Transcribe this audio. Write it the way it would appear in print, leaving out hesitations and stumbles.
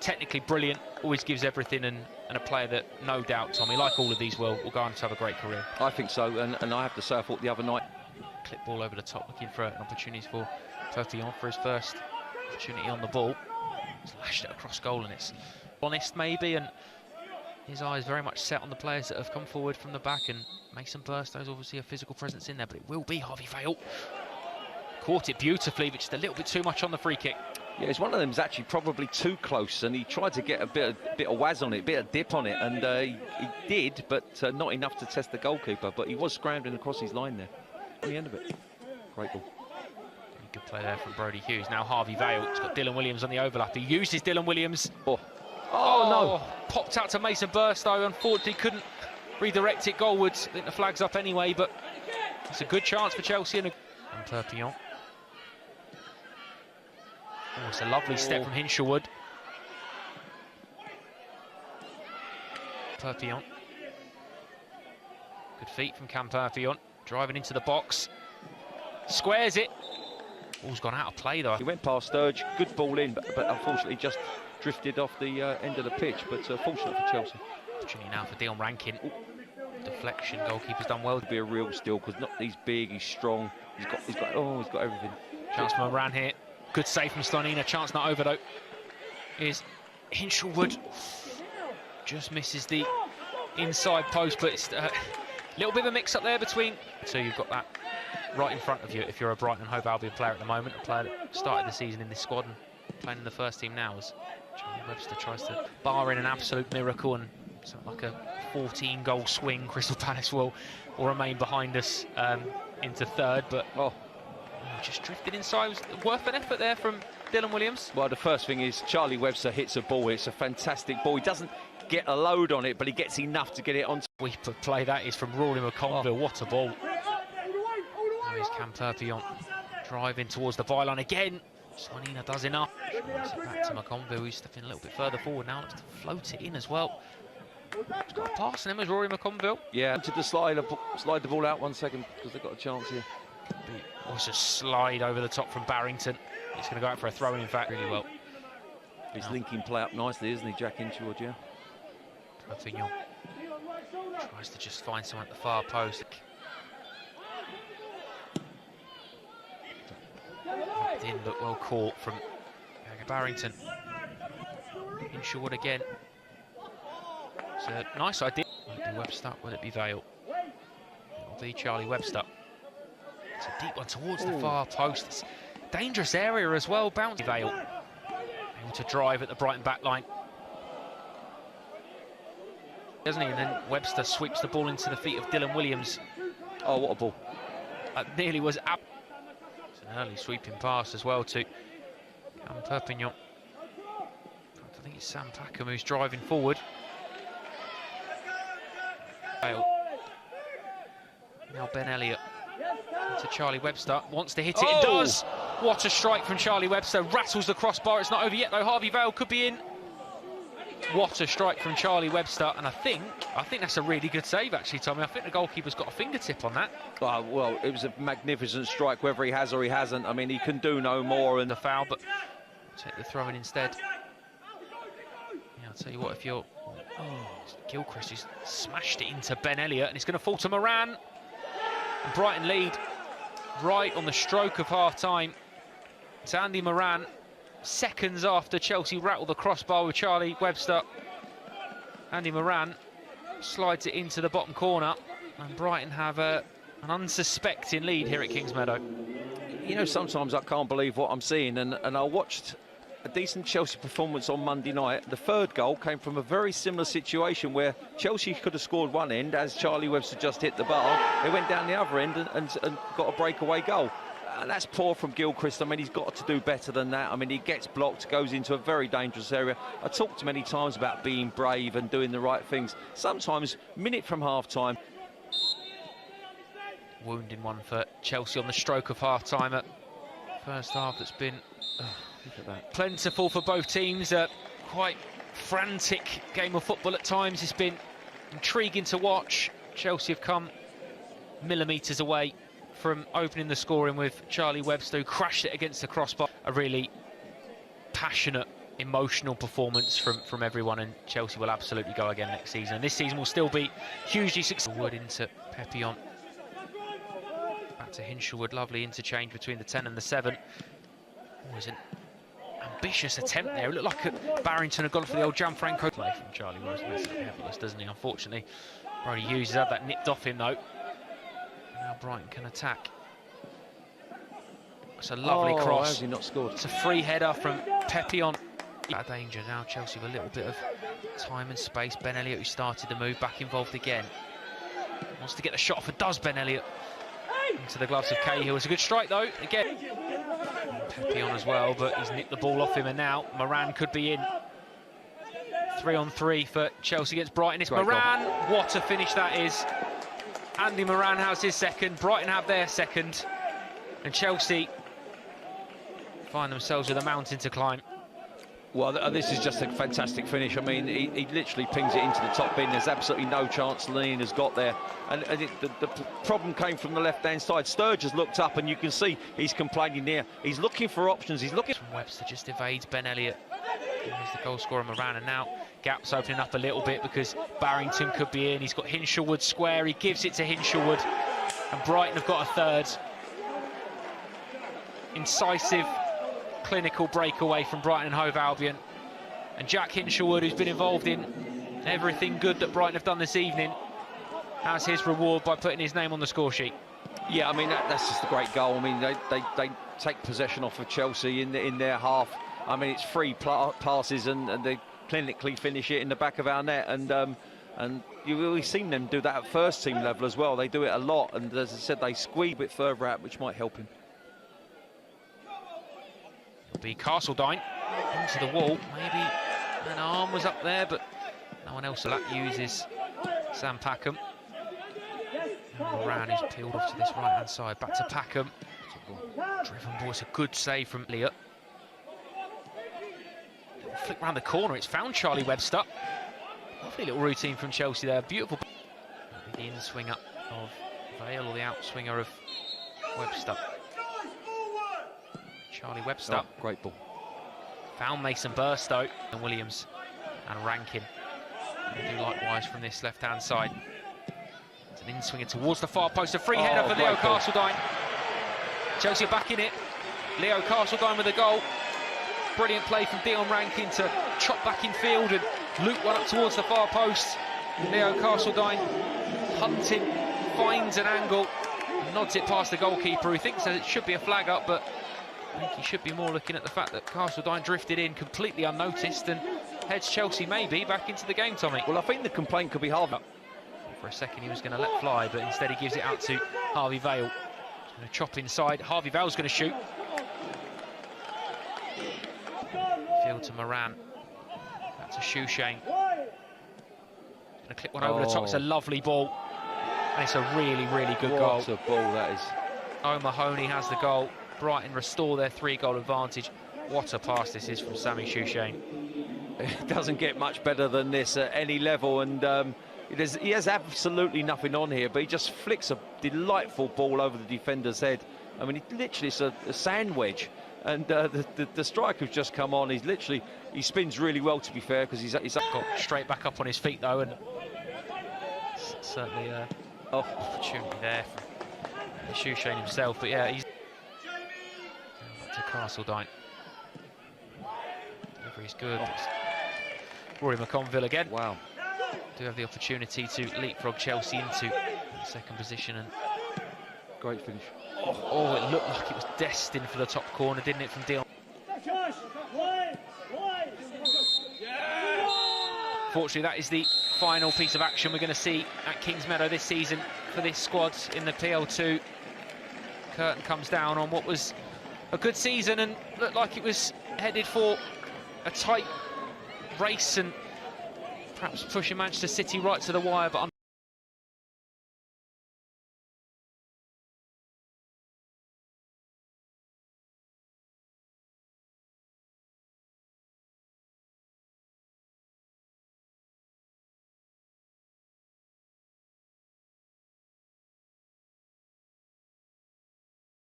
technically brilliant, always gives everything, and a player that, no doubt, Tommy, like all of these, will go on to have a great career. I think so, and I have to say, I thought the other night... Clip ball over the top, looking for an opportunity for Perfillon for his first opportunity on the ball. He's lashed it across goal, and it's honest maybe, and his eyes very much set on the players that have come forward from the back, and Mason Burstow's obviously a physical presence in there, but it will be Harvey Vale. Caught it beautifully, but just a little bit too much on the free kick. Yeah, it's one of them's actually probably too close, and he tried to get a bit of waz on it, a bit of dip on it, and he did, but not enough to test the goalkeeper. But he was scrambling across his line there on the end of it. Great goal. Good play there from Brodie Hughes. Now Harvey Vale. It's got Dylan Williams on the overlap. He uses Dylan Williams. Oh no! Popped out to Mason Burstow. Unfortunately, couldn't redirect it goalwards. I think the flag's up anyway, but it's a good chance for Chelsea. And Perpignan. Oh, it's a lovely step from Hinshelwood. Perpignan. Good feet from Cam Perpignan. Driving into the box. Squares it. Ball's gone out of play though. He went past Sturge, good ball in, but unfortunately just drifted off the end of the pitch. But fortunate for Chelsea. Opportunity now for Dion Rankin. Ooh. Deflection. Goalkeeper's done well. Be a real steal because he's big, he's strong. He's got everything. Chance for Moran here. Good save from Slonina. Chance not over though. Is Hinshelwood. Just misses the inside post, but it's a little bit of a mix up there between. So you've got that right in front of you if you're a Brighton and Hove Albion player at the moment, a player that started the season in this squad and playing in the first team now, as Charlie Webster tries to bar in an absolute miracle, and something like a 14-goal swing. Crystal Palace will remain behind us into third, but just drifted inside. It was worth an effort there from Dylan Williams. Well, the first thing is Charlie Webster hits a ball. It's a fantastic ball. He doesn't get a load on it, but he gets enough to get it on. We play that is from Rory McConville. What a ball. Here's Cam Perpignan driving towards the byline again. Slonina does enough. Tries it back to McConville, who's stepping a little bit further forward now. Looks to float it in as well. He's got a pass on him as Rory McConville. Yeah, to the slide the ball out 1 second because they've got a chance here. Was a slide over the top from Barrington. He's going to go out for a throw-in, in fact, really well. He's linking play up nicely, isn't he, Jack Hinshelwood, yeah? Perpignan tries to just find someone at the far post. In, but well caught from Barrington. Hinshelwood again. It's a nice idea. Will it be Webster? Will it be Vale? It'll be Charlie Webster. It's a deep one towards the far post. It's a dangerous area as well. Bounce Vale. Able to drive at the Brighton back line. Doesn't he? And then Webster sweeps the ball into the feet of Dylan Williams. Oh, what a ball. That nearly was out. Early sweeping pass as well to Cam Perpignan. I think it's Sam Packham who's driving forward. Now Ben Elliott to Charlie Webster. Wants to hit it, it does! What a strike from Charlie Webster. Rattles the crossbar. It's not over yet though. Harvey Vale could be in. What a strike from Charlie Webster, and I think that's a really good save actually, Tommy. I think the goalkeeper's got a fingertip on that. Well, it was a magnificent strike, whether he has or he hasn't. I mean, he can do no more. And the foul, but take the throw-in instead. Yeah, I'll tell you what, if you're Gilchrist, who's smashed it into Ben Elliott, and it's going to fall to Moran. And Brighton lead right on the stroke of half-time. It's Andy Moran. Seconds after Chelsea rattled the crossbar with Charlie Webster, Andy Moran slides it into the bottom corner, and Brighton have an unsuspecting lead here at Kingsmeadow. You know, sometimes I can't believe what I'm seeing, and I watched a decent Chelsea performance on Monday night. The third goal came from a very similar situation where Chelsea could have scored one end as Charlie Webster just hit the bar. They went down the other end and got a breakaway goal. And that's poor from Gilchrist. I mean, he's got to do better than that. I mean, he gets blocked, goes into a very dangerous area. I talked many times about being brave and doing the right things. Sometimes, minute from half-time. Wounding one for Chelsea on the stroke of half-time at first half. That's been look at that. Plentiful for both teams. Quite frantic game of football at times. It's been intriguing to watch. Chelsea have come millimetres away from opening the scoring with Charlie Webster, who crashed it against the crossbar. A really passionate, emotional performance from everyone, and Chelsea will absolutely go again next season. And this season will still be hugely successful. Wood into Pepion. Back to Hinshelwood. Lovely interchange between the 10 and the 7. Always an ambitious attempt there. It looked like Barrington had gone for the old Gianfranco play from Charlie Rose. Doesn't he? Unfortunately, Brody Hughes has had that nipped off him though. Now Brighton can attack. It's a lovely cross. Has he not scored? It's a free header from Pepion. Out of danger now. Chelsea with a little bit of time and space. Ben Elliott, who started the move, back involved again. Wants to get the shot off, and does Ben Elliott. Into the gloves of Cahill. It's a good strike though. Again, Pepion as well, but he's nipped the ball off him, and now Moran could be in. 3-on-3 for Chelsea against Brighton. It's Moran. What a finish that is. Andy Moran has his second. Brighton have their second, and Chelsea find themselves with a mountain to climb. Well, this is just a fantastic finish. I mean, he literally pings it into the top bin. There's absolutely no chance Lean has got there. And the problem came from the left-hand side. Sturge has looked up, and you can see he's complaining there. He's looking for options. He's looking... Webster just evades Ben Elliott. There's the goal scorer Moran, and now gap's opening up a little bit because Barrington could be in. He's got Hinshelwood square. He gives it to Hinshelwood, and Brighton have got a third. Incisive, clinical breakaway from Brighton and Hove Albion, and Jack Hinshelwood, who's been involved in everything good that Brighton have done this evening, has his reward by putting his name on the score sheet. Yeah, I mean, that's just a great goal. I mean, they take possession off of Chelsea in their half. I mean, it's free passes, and they clinically finish it in the back of our net, and you've really seen them do that at first team level as well. They do it a lot, and as I said, they squeeze a bit further out, which might help him. It'll be Castledine into the wall. Maybe an arm was up there, but no one else. So that uses Sam Packham. And Moran is peeled off to this right-hand side. Back to Packham. Driven ball. It's a good save from Elliott. Flick round the corner. It's found Charlie Webster. Lovely little routine from Chelsea there. Beautiful. The in-swinger of Vale, or the out-swinger of Webster. Charlie Webster. Oh, great ball. Found Mason Burstow and Williams and Rankin. They do likewise from this left-hand side. It's an in-swinger towards the far post. A free header for Leo Castledine. Chelsea are back in it. Leo Castledine with a goal. Brilliant play from Dion Rankin to chop back in field and loop one up towards the far post. Leo Castledine hunting, finds an angle, nods it past the goalkeeper, who thinks that it should be a flag up, but I think he should be more looking at the fact that Castledine drifted in completely unnoticed and heads Chelsea maybe back into the game, Tommy. Well, I think the complaint could be Harvey. For a second he was going to let fly, but instead he gives it out to Harvey Vale. He's going to chop inside. Harvey Vale's going to shoot. Field to Moran. Back to Shushain. Going to clip one over the top. It's a lovely ball. And it's a really, really good goal. What a ball that is. O'Mahony has the goal. Brighton restore their 3-goal advantage. What a pass this is from Sammy Shushain. It doesn't get much better than this at any level, and he has absolutely nothing on here, but he just flicks a delightful ball over the defender's head. I mean, literally it's a sand wedge, and the striker's just come on. He spins really well, to be fair, because he's got straight back up on his feet though, and certainly opportunity there for Shushain himself. But yeah, he's to Castledine. Delivery's good. Rory McConville again. Wow. Do have the opportunity to leapfrog Chelsea into second position, and great finish. Oh, it looked like it was destined for the top corner, didn't it, from Dion? Fortunately, that is the final piece of action we're going to see at Kingsmeadow this season for this squad in the PL2. Curtain comes down on what was a good season and looked like it was headed for a tight race and perhaps pushing Manchester City right to the wire, but